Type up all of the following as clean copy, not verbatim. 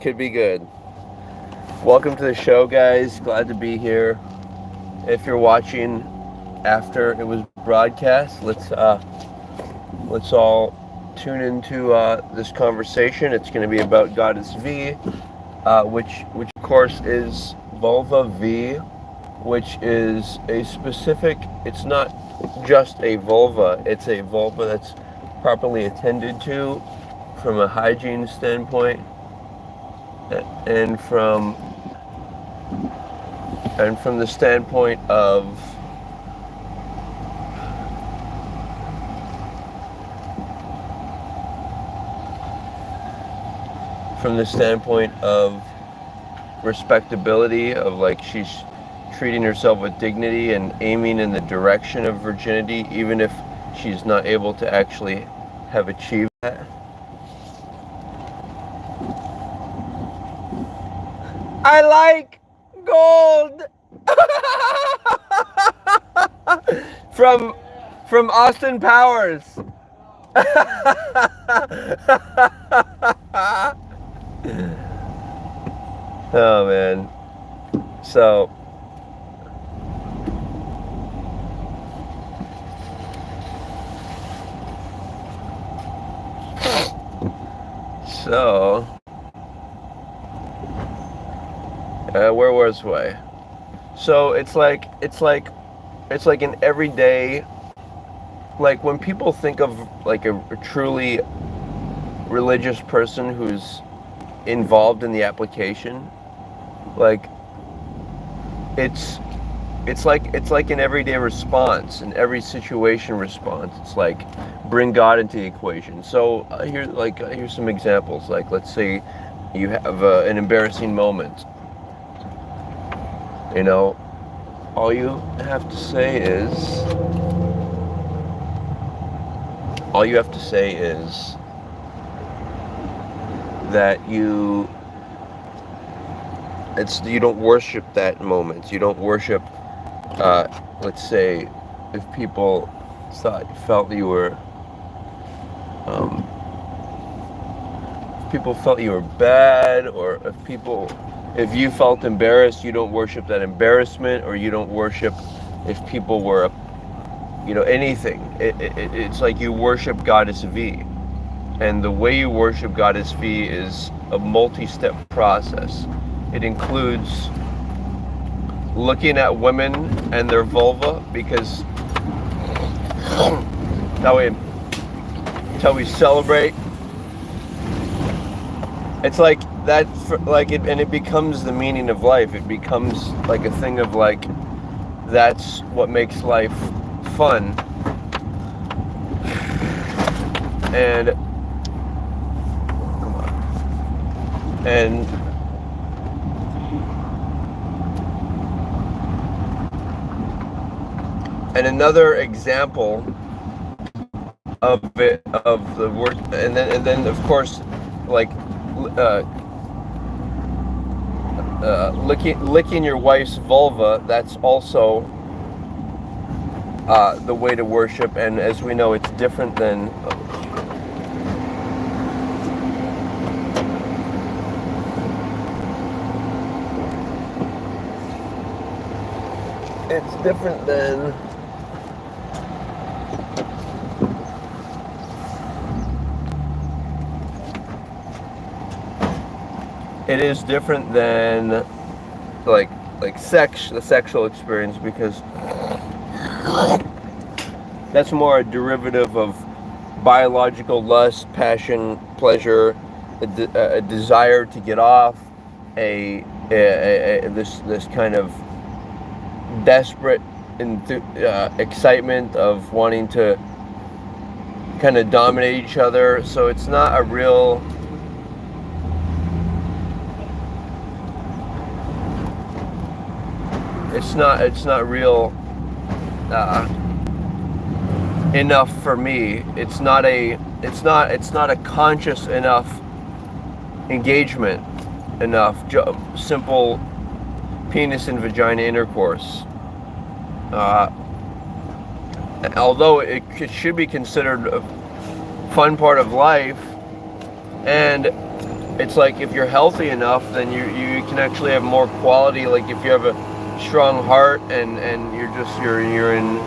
could be good. Welcome to the show, guys. Glad to be here. If you're watching after it was broadcast, let's all tune into this conversation. It's going to be about GoddessV, which of course is vulva V, which is a specific. It's not just a vulva. It's a vulva that's properly attended to from a hygiene standpoint, and from the standpoint of respectability, of like she's treating herself with dignity and aiming in the direction of virginity, even if she's not able to actually have achieved that. I like gold. from Austin Powers. Oh man. So where was I? So it's like an everyday, like when people think of like a truly religious person who's involved in the application, like it's like an everyday response, an every situation response. It's like bring God into the equation. So here's some examples. Like let's say you have an embarrassing moment. You know, all you have to say is that you don't worship that moment. You don't worship, let's say, if people felt you were bad, or if you felt embarrassed, you don't worship that embarrassment, or you don't worship if people were, anything. It's like you worship GoddessV. And the way you worship GoddessV is a multi-step process. It includes looking at women and their vulva, because until we celebrate, it's like that, and it becomes the meaning of life. It becomes like a thing of like, that's what makes life fun. And another example of the word, and then of course, like licking your wife's vulva. That's also the way to worship. And as we know, it's different than it is different than like the sexual experience, because that's more a derivative of biological lust, passion, pleasure, a desire to get off, this kind of desperate excitement of wanting to kind of dominate each other. So it's not a real it's not real enough for me. It's not a conscious enough engagement, enough simple penis and vagina intercourse. Although it should be considered a fun part of life, and it's like if you're healthy enough, then you can actually have more quality. Like if you have a strong heart and you're in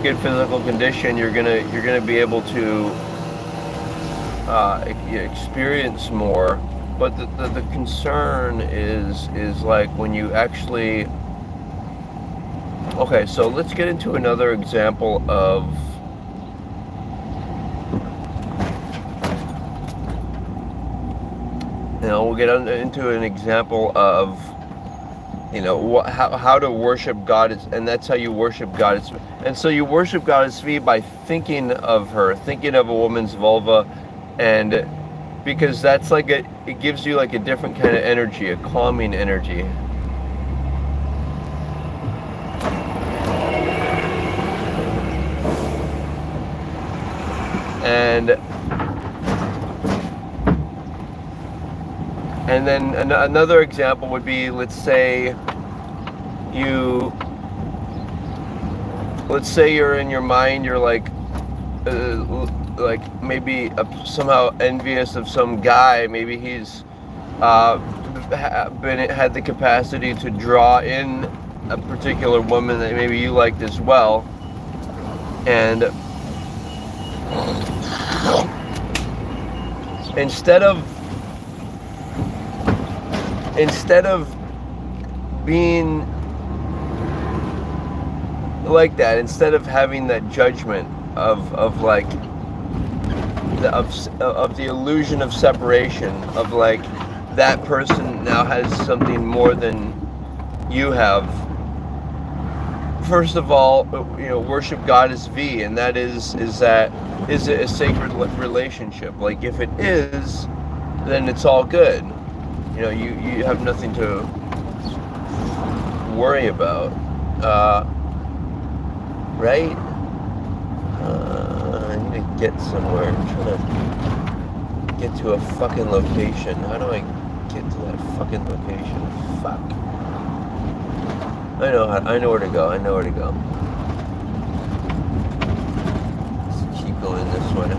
good physical condition, you're gonna be able to experience more. But the concern is like when you actually. Okay, so let's get into another example of. We'll get into an example of, how to worship God, and that's how you worship God. And so you worship GoddessV by thinking of her, thinking of a woman's vulva, and because that's like it gives you like a different kind of energy, a calming energy. And then another example would be, let's say you're in your mind, you're like maybe somehow envious of some guy. Maybe he's had the capacity to draw in a particular woman that maybe you liked as well, and instead of being like that, instead of having that judgment of like of the illusion of separation, of like that person now has something more than you have. First of all, worship GoddessV, and that is it a sacred relationship? Like if it is, then it's all good. You have nothing to worry about, right? I need to get somewhere. I'm trying to get to a fucking location. How do I get to that fucking location? Fuck. I know where to go. Let's keep going this way.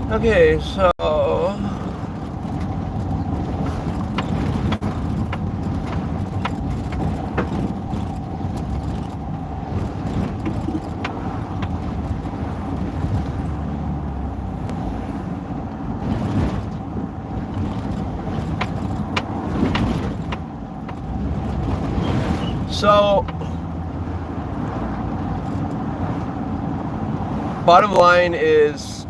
Okay, so bottom line is,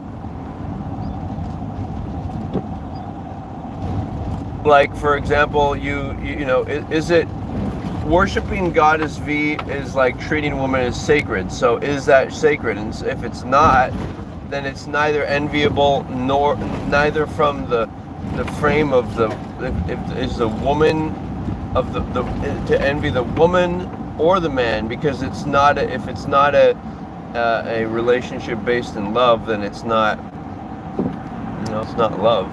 like, for example, is it worshiping GoddessV is like treating women as sacred? So is that sacred? And if it's not, then it's neither enviable nor neither from the frame of is the woman of the to envy the woman or the man, because if it's not a relationship based in love, then it's not it's not love.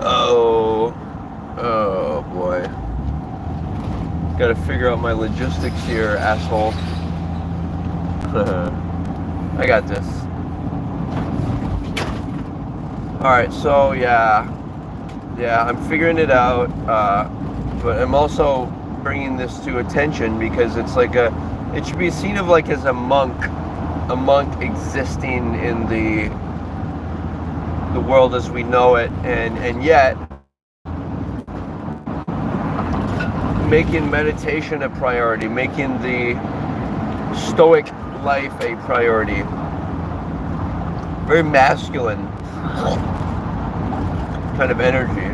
Oh boy. Gotta figure out my logistics here, asshole. I got this. Alright, so yeah, I'm figuring it out, but I'm also bringing this to attention because it's like it should be seen of like as a monk existing in the world as we know it, and yet making meditation a priority, making the stoic life a priority. Very masculine kind of energy,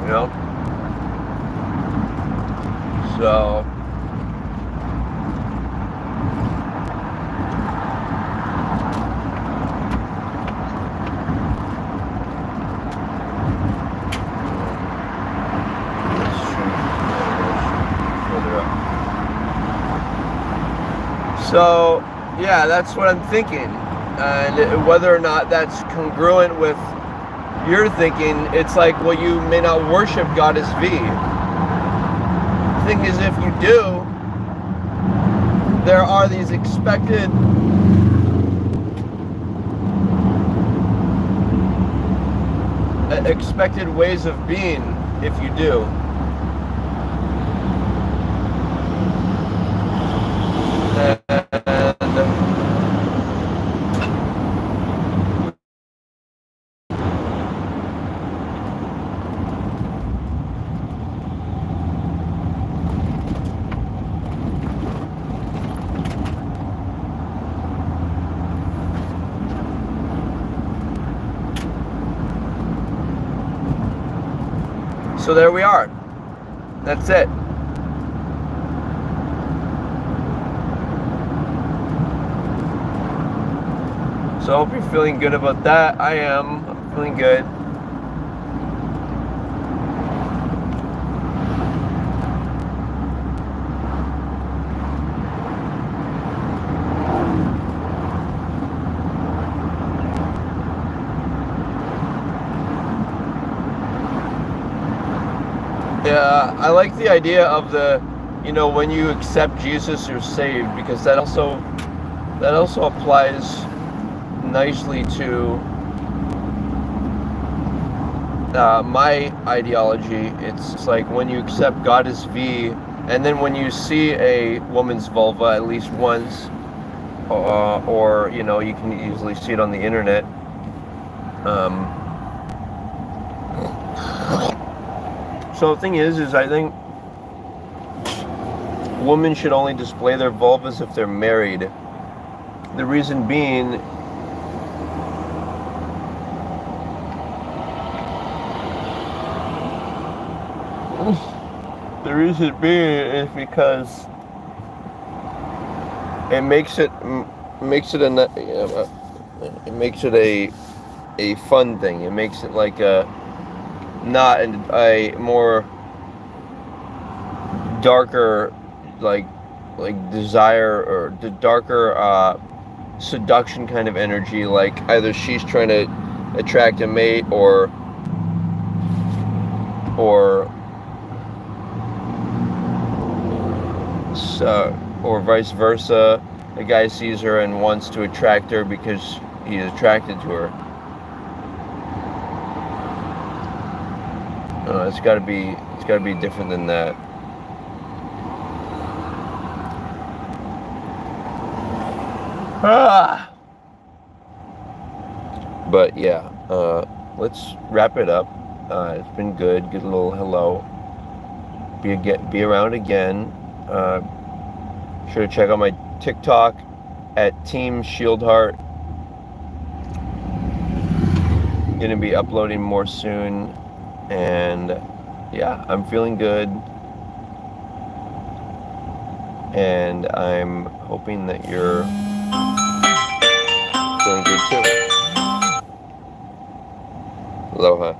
So So, yeah, that's what I'm thinking. And whether or not that's congruent with your thinking, it's like, well, you may not worship GoddessV. The thing is, if you do, there are these expected expected ways of being if you do. And so there we are. That's it. So I hope you're feeling good about that. I am. I'm feeling good. Yeah, I like the idea of when you accept Jesus, you're saved, because that also applies nicely to my ideology. It's like when you accept GoddessV, and then when you see a woman's vulva at least once, or you can easily see it on the internet. So the thing is I think women should only display their vulvas if they're married. The reason being, is because it makes it a fun thing. It makes it like not a more darker like desire, or the darker seduction kind of energy. Like either she's trying to attract a mate, or vice versa. A guy sees her and wants to attract her because he's attracted to her. It's got to be different than that. But yeah, let's wrap it up. It's been good. Good little hello. Be around again. Sure to check out my TikTok at Team Shieldheart. Gonna be uploading more soon, and yeah, I'm feeling good, and I'm hoping that you're feeling good too. Aloha.